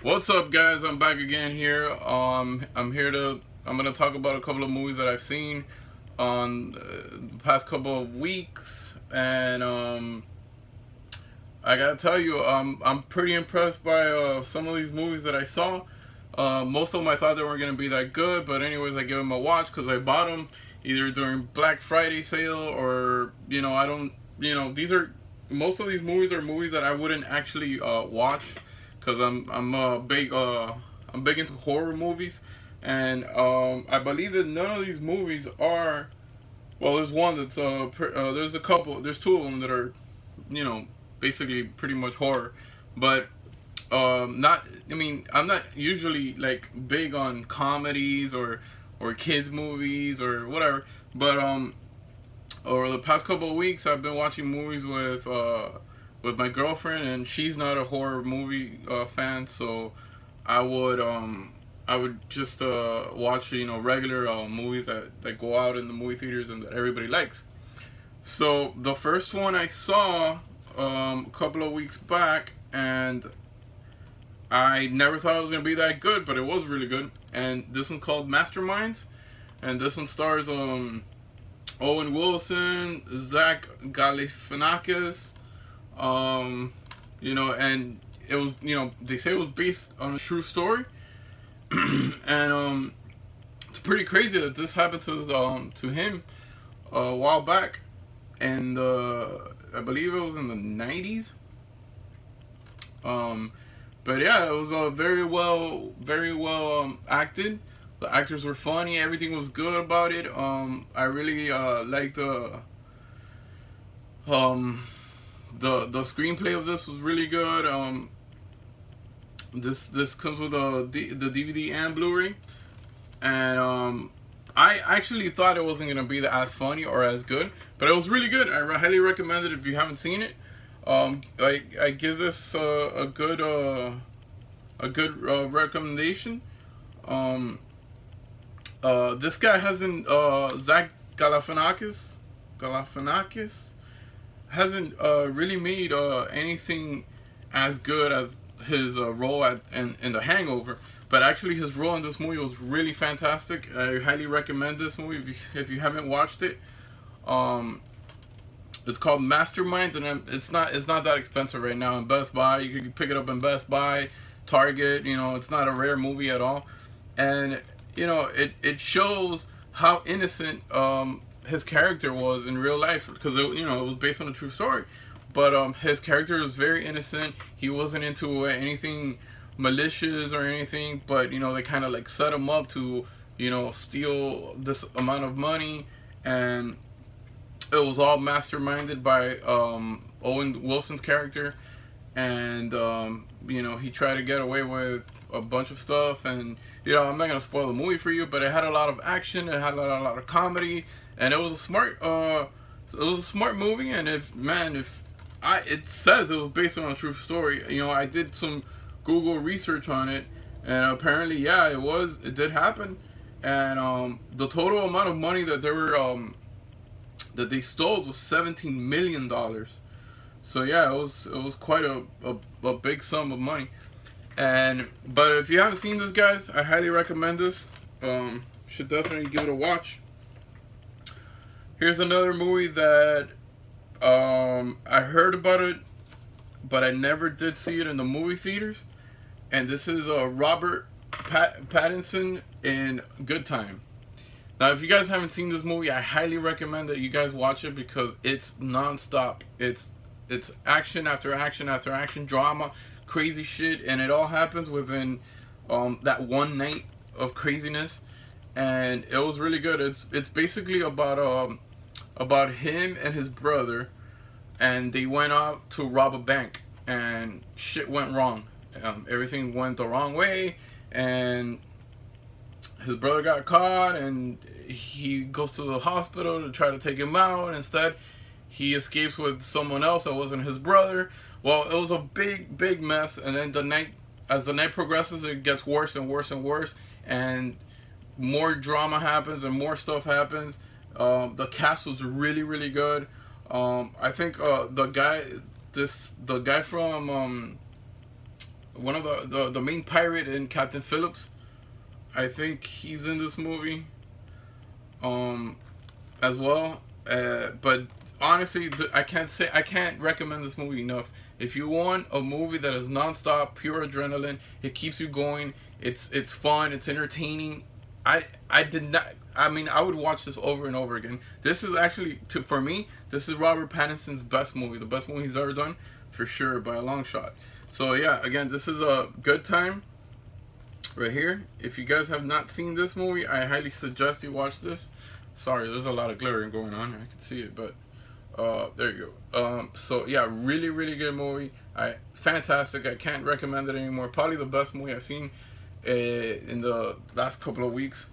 What's up, guys? I'm back again here. I'm gonna talk about a couple of movies that I've seen on the past couple of weeks, and I gotta tell you, I'm pretty impressed by some of these movies that I saw. Most of them I thought they weren't gonna be that good, but anyways, I give them a watch because I bought them either during Black Friday sale or I don't these are most of these movies are movies that I wouldn't actually watch because I'm big into horror movies, and I believe that none of these movies are. Well, there's one that's there's two of them that are you know basically pretty much horror, but not. I mean, I'm not usually like big on comedies or kids movies or whatever, but over the past couple of weeks I've been watching movies with my girlfriend, and she's not a horror movie fan, so I would I would just watch regular movies that go out in the movie theaters and that everybody likes. So the first one I saw a couple of weeks back, and I never thought it was gonna be that good, but it was really good. And this one's called Masterminds, and this one stars Owen Wilson, Zach Galifianakis, and it was they say it was based on a true story, and it's pretty crazy that this happened to him a while back, and I believe it was in the 90s. But yeah, it was very well acted. The actors were funny. Everything was good about it. I really liked the screenplay of this was really good. This comes with the DVD and Blu-ray, and I actually thought it wasn't gonna be as funny or as good, but it was really good. I highly recommend it if you haven't seen it. I give this a good recommendation. This guy hasn't Zach Galifianakis hasn't really made anything as good as his role in The Hangover, but actually his role in this movie was really fantastic. I highly recommend this movie if you haven't watched it. It's called Masterminds, and it's not that expensive right now in Best Buy. You can pick it up in Best Buy, Target. It's not a rare movie at all, and it shows how innocent his character was in real life, because it was based on a true story. But his character was very innocent. He wasn't into anything malicious or anything, but they kind of like set him up to steal this amount of money, and it was all masterminded by Owen Wilson's character, and he tried to get away with a bunch of stuff, and I'm not gonna spoil the movie for you, but it had a lot of action, it had a lot of comedy, and it was a smart movie. And it says it was based on a true story. I did some Google research on it, and apparently, yeah, it did happen, and the total amount of money that that they stole was $17 million. So yeah, it was quite a big sum of money. But if you haven't seen this, guys, I highly recommend this. Should definitely give it a watch. Here's another movie that I heard about it, but I never did see it in the movie theaters. And this is Robert Pattinson in Good Time. Now, if you guys haven't seen this movie, I highly recommend that you guys watch it because it's non-stop. It's action after action after action, drama, crazy shit, and it all happens within that one night of craziness, and it was really good. It's basically about him and his brother, and they went out to rob a bank, and shit went wrong. Everything went the wrong way, and his brother got caught, and he goes to the hospital to try to take him out. Instead, he escapes with someone else that wasn't his brother. Well, it was a big mess, and then as the night progresses, it gets worse and worse and worse, and more drama happens and more stuff happens. The cast was really good. I think the guy from one of the main pirate in Captain Phillips. I think he's in this movie, um, as well. But honestly, I can't recommend this movie enough. If you want a movie that is nonstop, pure adrenaline, it keeps you going. It's fun. It's entertaining. I did not. I mean, I would watch this over and over again. This is actually, for me, this is Robert Pattinson's best movie, the best movie he's ever done, for sure, by a long shot. So yeah, again, this is a good time right here. If you guys have not seen this movie, I highly suggest you watch this. Sorry, there's a lot of glaring going on here. I can see it, but there you go. So yeah, really, really good movie. Fantastic. I can't recommend it anymore. Probably the best movie I've seen in the last couple of weeks.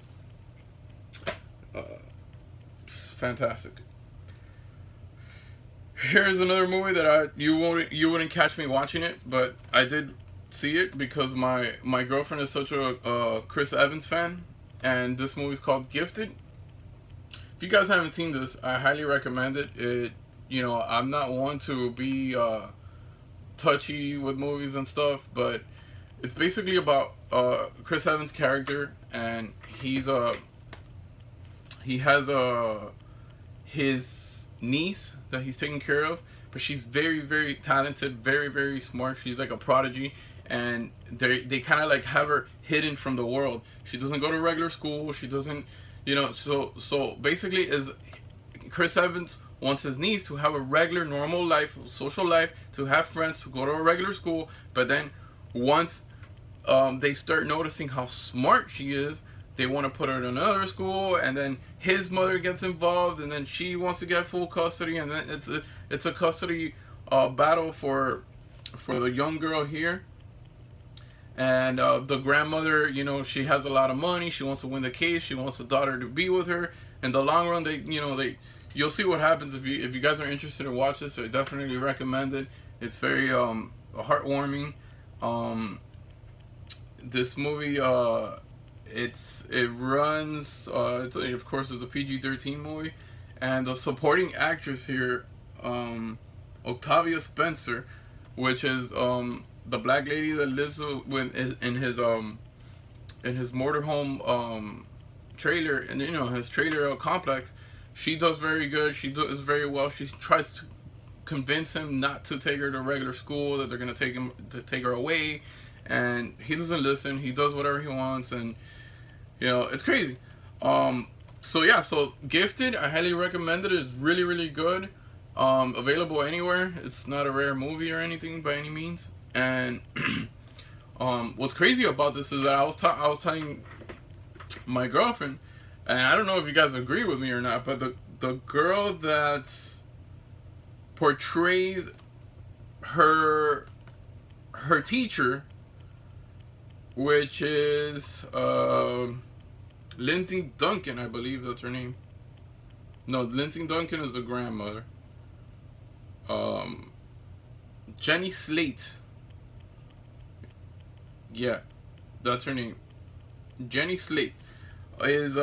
Fantastic. Here's another movie that you wouldn't catch me watching it, but I did see it because my girlfriend is such a Chris Evans fan, and this movie is called Gifted. If you guys haven't seen this, I highly recommend it. I'm not one to be touchy with movies and stuff, but it's basically about Chris Evans' character, and he has his niece that he's taking care of, but she's very, very talented, very, very smart. She's like a prodigy, and they kind of like have her hidden from the world. She doesn't go to regular school. She doesn't, so basically, is Chris Evans wants his niece to have a regular, normal life, social life, to have friends, to go to a regular school. But then once they start noticing how smart she is, they want to put her in another school, and then his mother gets involved, and then she wants to get full custody, and then it's a custody battle for the young girl here. And the grandmother, she has a lot of money. She wants to win the case. She wants the daughter to be with her. In the long run, you'll see what happens if you guys are interested in watch this. I definitely recommend it. It's very heartwarming. This movie it runs. Of course, it's a PG-13 movie, and the supporting actress here, Octavia Spencer, which is the black lady that lives in his motorhome trailer, and his trailer complex. She does very good. She does very well. She tries to convince him not to take her to regular school, that they're gonna take her away, and he doesn't listen. He does whatever he wants, and it's crazy. So Gifted, I highly recommend it. It's really, really good. Available anywhere. It's not a rare movie or anything by any means. And what's crazy about this is that I was telling my girlfriend, and I don't know if you guys agree with me or not, but the girl that portrays her teacher, which is Lindsay Duncan, I believe that's her name. No, Lindsay Duncan is the grandmother. Jenny Slate. Yeah, that's her name. Jenny Slate is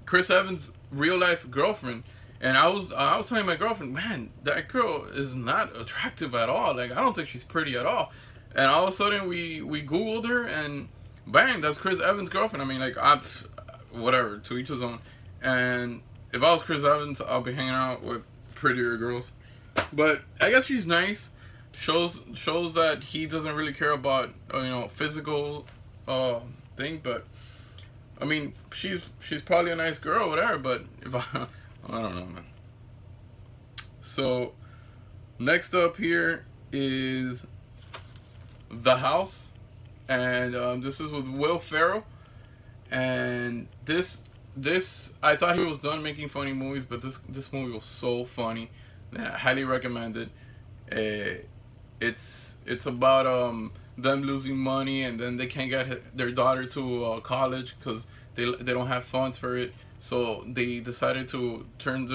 Chris Evans' real life girlfriend. And I was telling my girlfriend, man, that girl is not attractive at all. Like, I don't think she's pretty at all. And all of a sudden we Googled her, and bang, that's Chris Evans' girlfriend. I mean, like, whatever, to each his own. And if I was Chris Evans, I'll be hanging out with prettier girls. But I guess she's nice. Shows that he doesn't really care about physical thing. But I mean, she's probably a nice girl, whatever. But if I don't know, man. So next up here is The House, and this is with Will Ferrell. And this I thought he was done making funny movies, but this movie was so funny. I highly recommend it. It's about them losing money, and then they can't get their daughter to college because they don't have funds for it. So they decided to turn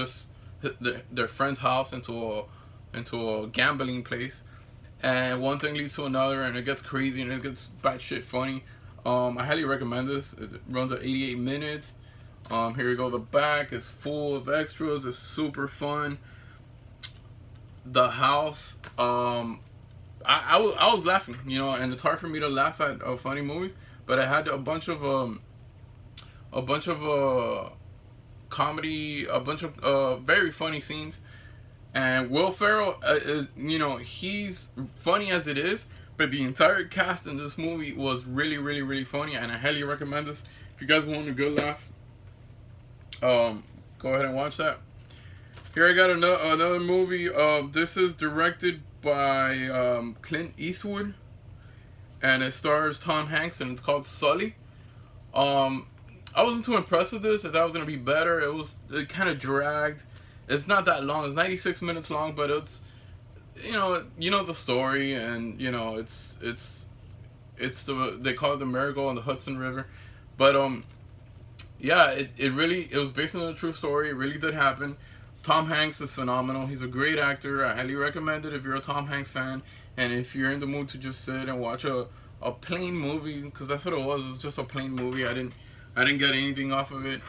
their friend's house into a gambling place, and one thing leads to another, and it gets crazy and it gets batshit funny. I highly recommend this. It runs at 88 minutes. Here we go. The back is full of extras. It's super fun. The House. I was laughing, you know, and it's hard for me to laugh at funny movies, but I had a bunch of comedy, a bunch of very funny scenes. And Will Ferrell is, you know, he's funny as it is, but the entire cast in this movie was really, really, really funny, and I highly recommend this. If you guys want a good laugh, go ahead and watch that. Here I got another movie. This is directed by Clint Eastwood, and it stars Tom Hanks, and it's called Sully. I wasn't too impressed with this. I thought it was gonna be better. It kind of dragged. It's not that long. It's 96 minutes long, but it's, you know the story, and you know it's they call it the Marigold on the Hudson River, but yeah, it was based on a true story. It really did happen. Tom Hanks is phenomenal. He's a great actor. I highly recommend it if you're a Tom Hanks fan, and if you're in the mood to just sit and watch a plain movie, because that's what it was. It was just a plain movie. I didn't get anything off of it.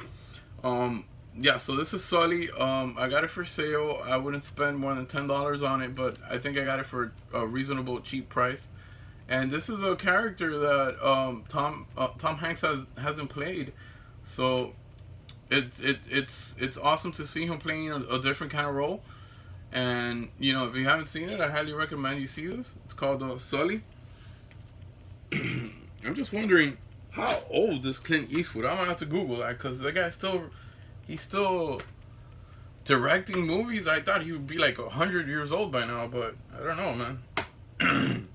Yeah, so this is Sully. I got it for sale. I wouldn't spend more than $10 on it, but I think I got it for a reasonable, cheap price. And this is a character that Tom Hanks hasn't played, so it's awesome to see him playing a different kind of role. And you know, if you haven't seen it, I highly recommend you see this. It's called Sully. I'm just wondering how old is Clint Eastwood. I'm gonna have to Google that, because the guy he's still directing movies. I thought he would be like 100 years old by now, but I don't know, man.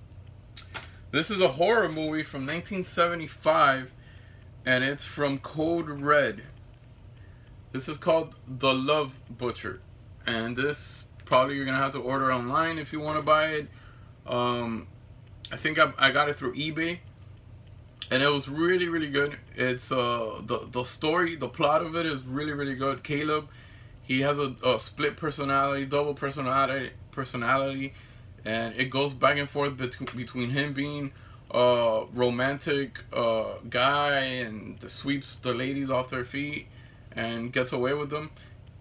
This is a horror movie from 1975, and it's from Code Red. This is called The Love Butcher, and this probably you're gonna have to order online if you want to buy it. I think I got it through eBay, and it was really, really good. It's the story, the plot of it is really, really good. Caleb, he has a split personality, double personality, and it goes back and forth between him being a romantic guy and sweeps the ladies off their feet and gets away with them,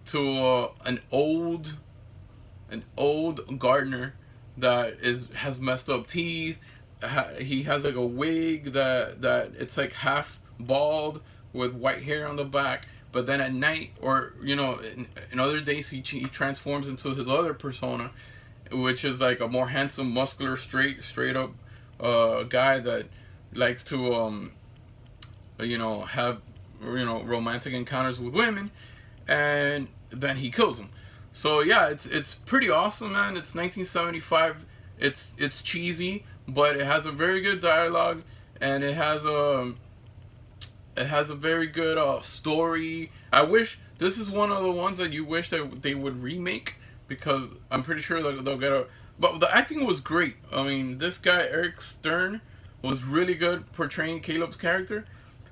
to an old gardener that has messed up teeth. He has like a wig that it's like half bald with white hair on the back, but then at night, or you know, in other days, he transforms into his other persona, which is like a more handsome, muscular, straight up guy that likes to you know, have, you know, romantic encounters with women, and then he kills them. So yeah, it's pretty awesome, man. It's 1975. It's cheesy, but it has a very good dialogue, and it has a very good story. I wish this is one of the ones that you wish that they would remake, because I'm pretty sure they'll get a. But the acting was great. I mean, this guy Eric Stern was really good portraying Caleb's character,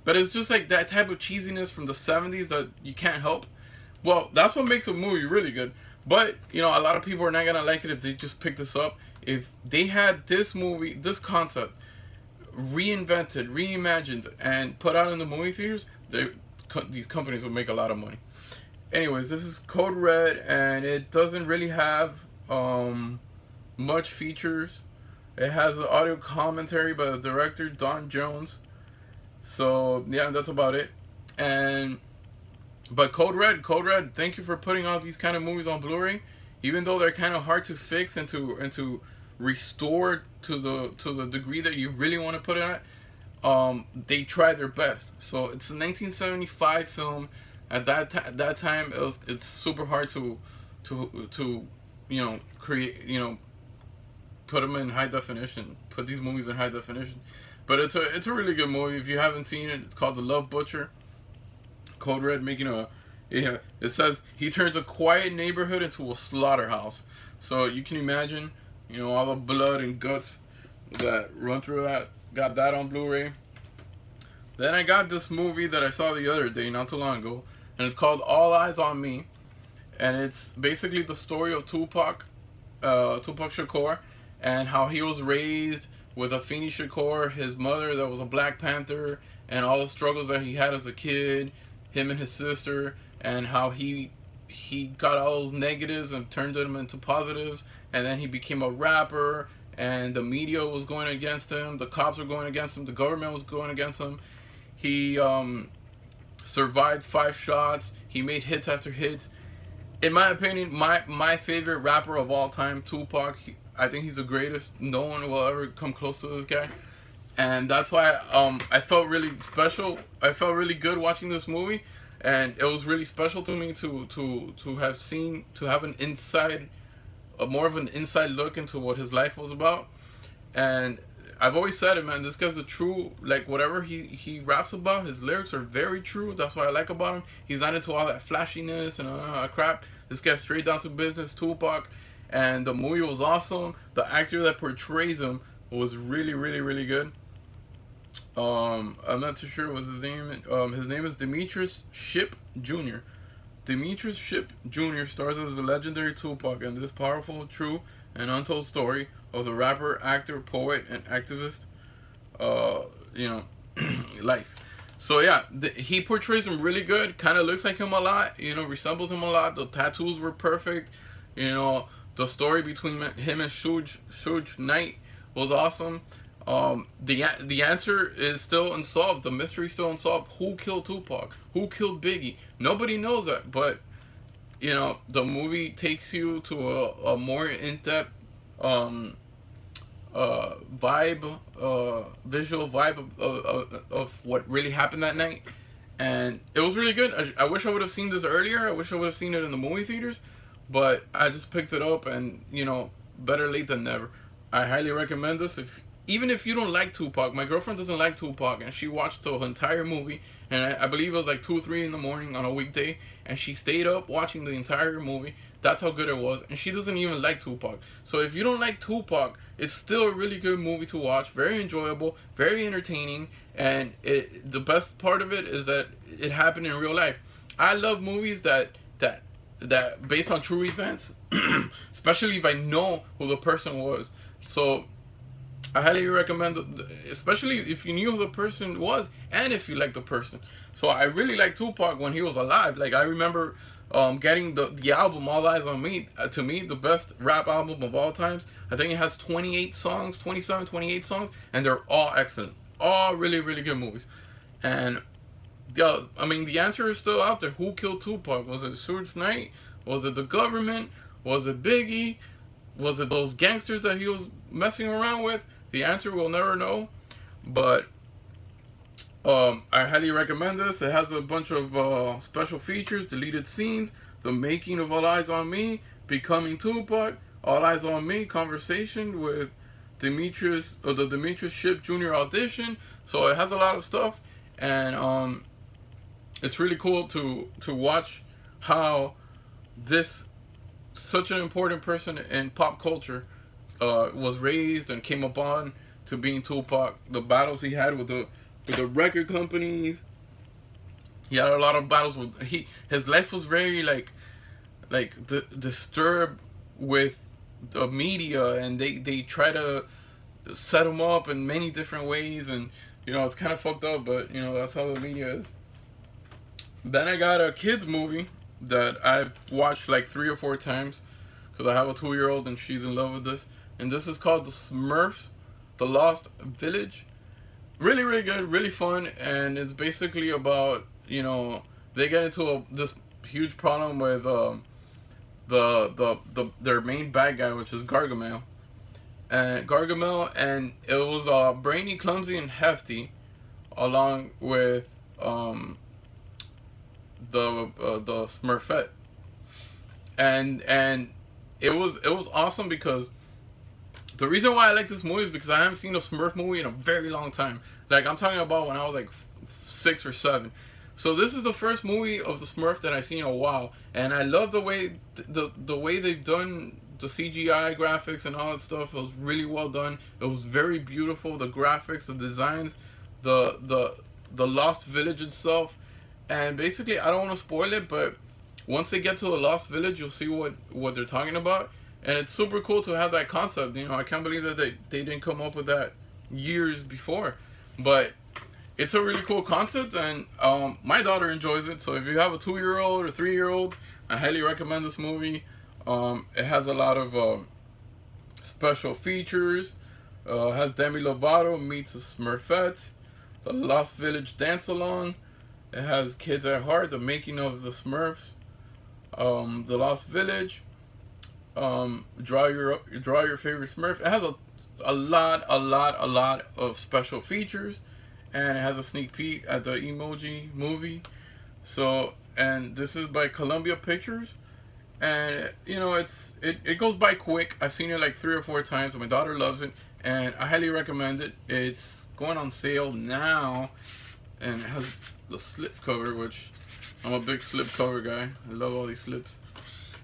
but it's just like that type of cheesiness from the 70s that you can't help. Well, that's what makes a movie really good. But you know, a lot of people are not gonna like it if they just pick this up. If they had this movie, this concept, reinvented, reimagined, and put out in the movie theaters, these companies would make a lot of money. Anyways, this is Code Red, and it doesn't really have much features. It has an audio commentary by the director Don Jones. So yeah, that's about it. But Code Red, thank you for putting out these kind of movies on Blu-ray. Even though they're kind of hard to fix and to restore to the degree that you really want to put it at, they try their best. So it's a 1975 film. At that time, it's super hard to you know, create, you know, put them in high definition, put these movies in high definition. But it's a really good movie. If you haven't seen it, it's called The Love Butcher. Code Red making it says he turns a quiet neighborhood into a slaughterhouse. So you can imagine, you know, all the blood and guts that run through that. Got that on Blu-ray. Then I got this movie that I saw the other day, not too long ago, and it's called All Eyes on Me, and it's basically the story of Tupac Shakur, and how he was raised with Afeni Shakur, his mother that was a Black Panther, and all the struggles that he had as a kid, him and his sister, and how he got all those negatives and turned them into positives, and then he became a rapper, and the media was going against him, the cops were going against him, the government was going against him. He survived 5 shots. He made hits after hits. In my opinion, my favorite rapper of all time, Tupac. I think he's the greatest. No one will ever come close to this guy, and that's why I felt really special. I felt really good watching this movie, and it was really special to me to have seen, to have an inside, more of an inside look into what his life was about. And I've always said it, man. This guy's a true, like, whatever he raps about, his lyrics are very true. That's what I like about him. He's not into all that flashiness and all that crap. This guy's straight down to business, Tupac. And the movie was awesome. The actor that portrays him was really, really, really good. I'm not too sure what's his name. His name is Demetrius Shipp Jr. Demetrius Shipp Jr. stars as the legendary Tupac in this powerful, true, and untold story of the rapper, actor, poet, and activist, life. So yeah, he portrays him really good. Kind of looks like him a lot. Resembles him a lot. The tattoos were perfect. The story between him and Suge Knight was awesome. The answer is still unsolved. The mystery is still unsolved. Who killed Tupac? Who killed Biggie? Nobody knows that. But the movie takes you to a more in-depth visual vibe of what really happened that night, and it was really good. I wish I would have seen this earlier. I wish I would have seen it in the movie theaters, but I just picked it up, and better late than never. I highly recommend this. Even if you don't like Tupac, my girlfriend doesn't like Tupac, and she watched the entire movie, and I believe it was like 2 or 3 in the morning on a weekday, and she stayed up watching the entire movie. That's how good it was, and she doesn't even like Tupac. So if you don't like Tupac, it's still a really good movie to watch. Very enjoyable, very entertaining, and the best part of it is that it happened in real life. I love movies that based on true events, especially if I know who the person was. So I highly recommend it, especially if you knew who the person was and if you liked the person. So I really liked Tupac when he was alive. Like, I remember getting the album All Eyes on Me, to me the best rap album of all times. I think it has 28 songs, 27, 28 songs, and they're all excellent. All really, really good movies. And the answer is still out there. Who killed Tupac? Was it Suge Knight? Was it the government? Was it Biggie? Was it those gangsters that he was messing around with? The answer we'll never know, but I highly recommend this. It has a bunch of special features, deleted scenes, the making of All Eyes on Me, becoming Tupac, All Eyes on Me, conversation with the Demetrius Shipp Jr. audition. So it has a lot of stuff, and it's really cool to watch how such an important person in pop culture was raised and came upon to being Tupac. The battles he had with the record companies. He had a lot of battles with his life was very disturbed with the media, and they try to set him up in many different ways, and it's kind of fucked up, but that's how the media is. Then I got a kids movie that I've watched like 3 or 4 times because I have a 2-year-old and she's in love with this. And this is called The Smurfs, The Lost Village. Really, really good, really fun, and it's basically about, they get into this huge problem with their main bad guy, which is Gargamel. And it was Brainy, Clumsy, and Hefty, along with the Smurfette. And it was awesome because the reason why I like this movie is because I haven't seen a Smurf movie in a very long time. Like, I'm talking about when I was like 6 or 7. So this is the first movie of the Smurf that I've seen in a while, and I love the way the way they've done the CGI graphics and all that stuff. It was really well done. It was very beautiful. The graphics, the designs, the Lost Village itself, and basically I don't want to spoil it, but once they get to the Lost Village, you'll see what they're talking about. And it's super cool to have that concept. I can't believe that they didn't come up with that years before. But it's a really cool concept, and my daughter enjoys it. So if you have a 2-year-old or 3-year-old, I highly recommend this movie. It has a lot of Special features has Demi Lovato meets a Smurfette, the Lost Village dance along. It has Kids at Heart, the making of the Smurfs, the Lost Village, draw your favorite Smurf. It has a lot of special features, and it has a sneak peek at the Emoji Movie. So, and this is by Columbia Pictures, and it goes by quick. I've seen it like 3 or 4 times. My daughter loves it, and I highly recommend it. It's going on sale now, and it has the slip cover, which I'm a big slip cover guy. I love all these slips.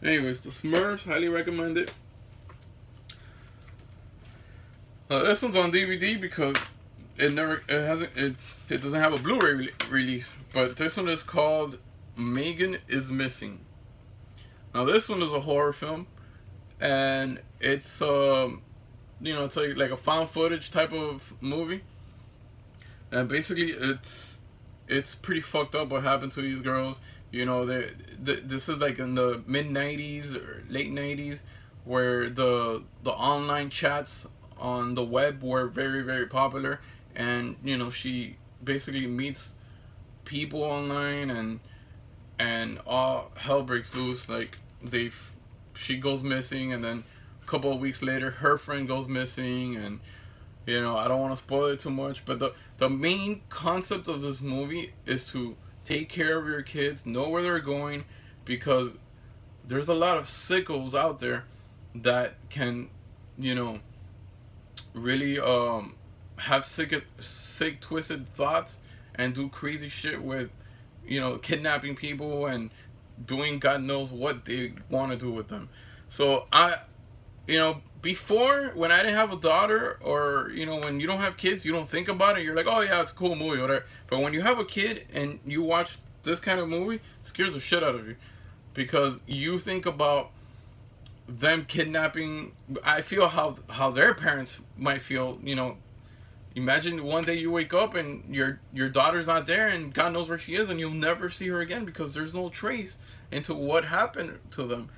Anyways, the Smurfs, highly recommend it. This one's on DVD because it doesn't have a Blu-ray release, but this one is called Megan is Missing. Now this one is a horror film, and it's it's like a found footage type of movie, and basically it's pretty fucked up what happened to these girls. This is like in the mid 90s or late 90s, where the online chats on the web were very, very popular, and she basically meets people online, and all hell breaks loose. Like she goes missing, and then a couple of weeks later her friend goes missing, and I don't want to spoil it too much, but the main concept of this movie is to take care of your kids, know where they're going, because there's a lot of sickos out there that can really have sick twisted thoughts and do crazy shit with kidnapping people and doing God knows what they want to do with them. So before, when I didn't have a daughter, or when you don't have kids, you don't think about it. You're like, oh yeah, it's a cool movie or whatever. But when you have a kid and you watch this kind of movie, it scares the shit out of you, because you think about them kidnapping. I feel how their parents might feel. Imagine one day you wake up and your daughter's not there, and God knows where she is, and you'll never see her again because there's no trace into what happened to them.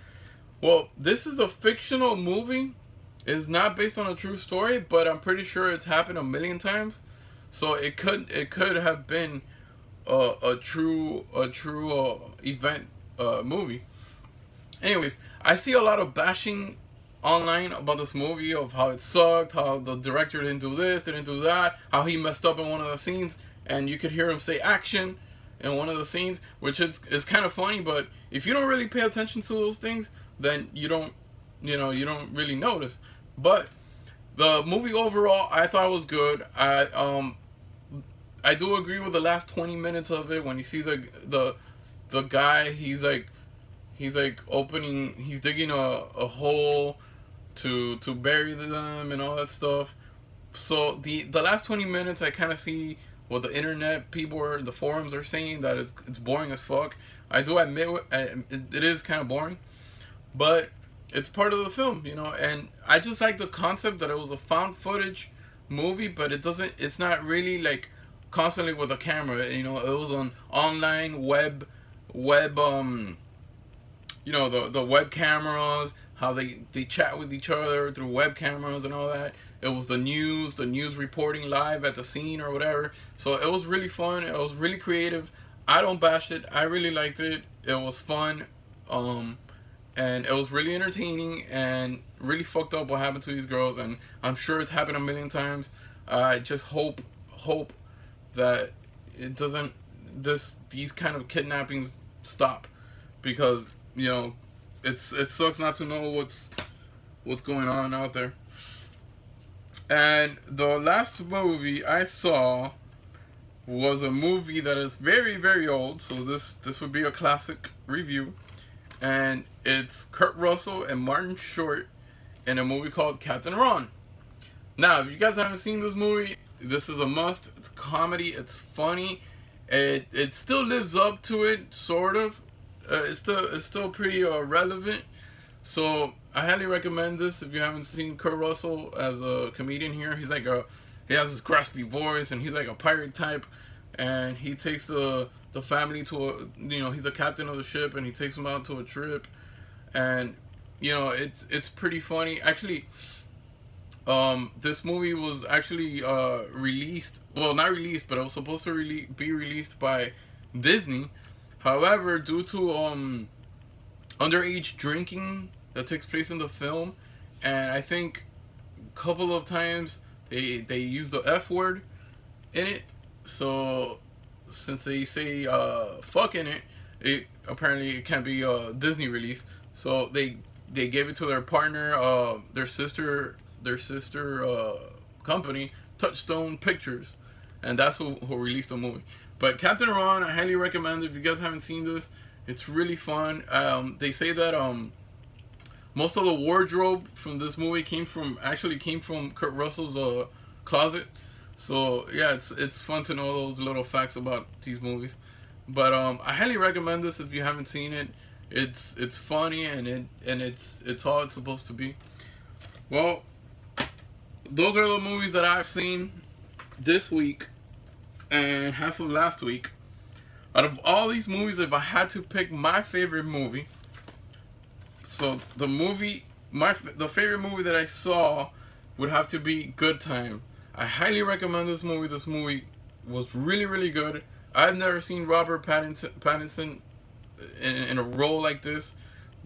Well, this is a fictional movie. It's not based on a true story, but I'm pretty sure it's happened a million times. So it could have been a true event movie. Anyways, I see a lot of bashing online about this movie, of how it sucked, how the director didn't do this, didn't do that, how he messed up in one of the scenes, and you could hear him say action in one of the scenes, which is kind of funny. But if you don't really pay attention to those things, then you don't really notice. But the movie overall, I thought was good. I do agree with the last 20 minutes of it, when you see the guy, he's digging a hole to bury them and all that stuff. So the last 20 minutes, I kind of see what the internet people or the forums are saying, that it's boring as fuck. I do admit it is kind of boring, but it's part of the film, and I just like the concept that it was a found footage movie, but it's not really like constantly with a camera. It was on online web the web cameras, how they chat with each other through web cameras and all that. It was the news reporting live at the scene or whatever. So it was really fun. It was really creative. I don't bash it. I really liked it. It was fun. And it was really entertaining, and really fucked up what happened to these girls, and I'm sure it's happened a million times. I just hope that it doesn't, these kind of kidnappings stop, because it sucks not to know what's going on out there. And the last movie I saw was a movie that is very, very old, so this would be a classic review. And it's Kurt Russell and Martin Short in a movie called Captain Ron. Now, if you guys haven't seen this movie, this is a must. It's comedy. It's funny. It still lives up to it, sort of. It's still pretty relevant. So I highly recommend this if you haven't seen Kurt Russell as a comedian here. He has this graspy voice, and he's like a pirate type, and he takes the family to he's a captain of the ship, and he takes them out to a trip, and it's pretty funny. Actually, This movie was actually released. Well, not released, but it was supposed to be released by Disney. However, due to underage drinking that takes place in the film, and I think a couple of times they use the F word in it. So since they say fuck in it, it apparently it can't be a Disney release. So they gave it to their partner, their sister company, Touchstone Pictures, and that's who released the movie. But Captain Ron, I highly recommend it. If you guys haven't seen this, it's really fun. They say that most of the wardrobe from this movie came from Kurt Russell's closet. So yeah, it's fun to know those little facts about these movies. But I highly recommend this if you haven't seen it. It's funny and it's all it's supposed to be. Well, those are the movies that I've seen this week and half of last week. Out of all these movies, if I had to pick my favorite movie, so the favorite movie that I saw would have to be Good Time. I highly recommend this movie. This movie was really, really good. I've never seen Robert Pattinson in a role like this.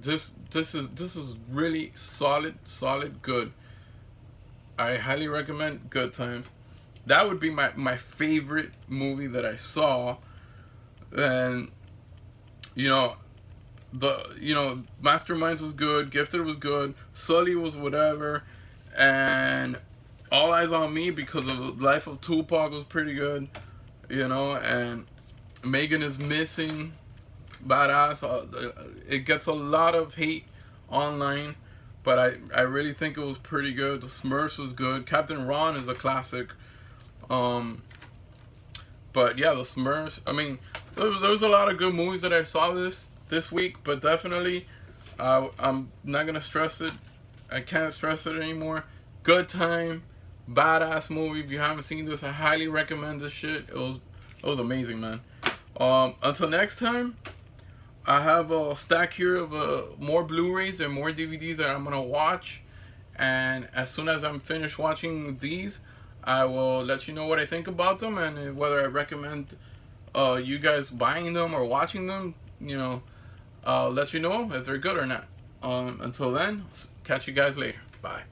This is really solid good. I highly recommend Good Times. That would be my favorite movie that I saw. And Masterminds was good, Gifted was good, Sully was whatever, and All Eyes on Me because of Life of Tupac was pretty good, and Megan is Missing, badass. It gets a lot of hate online, but I really think it was pretty good. The Smurfs was good. Captain Ron is a classic. But yeah, the Smurfs. I mean, there was a lot of good movies that I saw this week, but definitely, I'm not gonna stress it. I can't stress it anymore. Good Time, badass movie. If you haven't seen this, I highly recommend this shit. It was amazing, man. Until next time, I have a stack here of more Blu-rays and more DVDs that I'm gonna watch, and as soon as I'm finished watching these, I will let you know what I think about them and whether I recommend you guys buying them or watching them. I'll let you know if they're good or not. Until then, catch you guys later. Bye.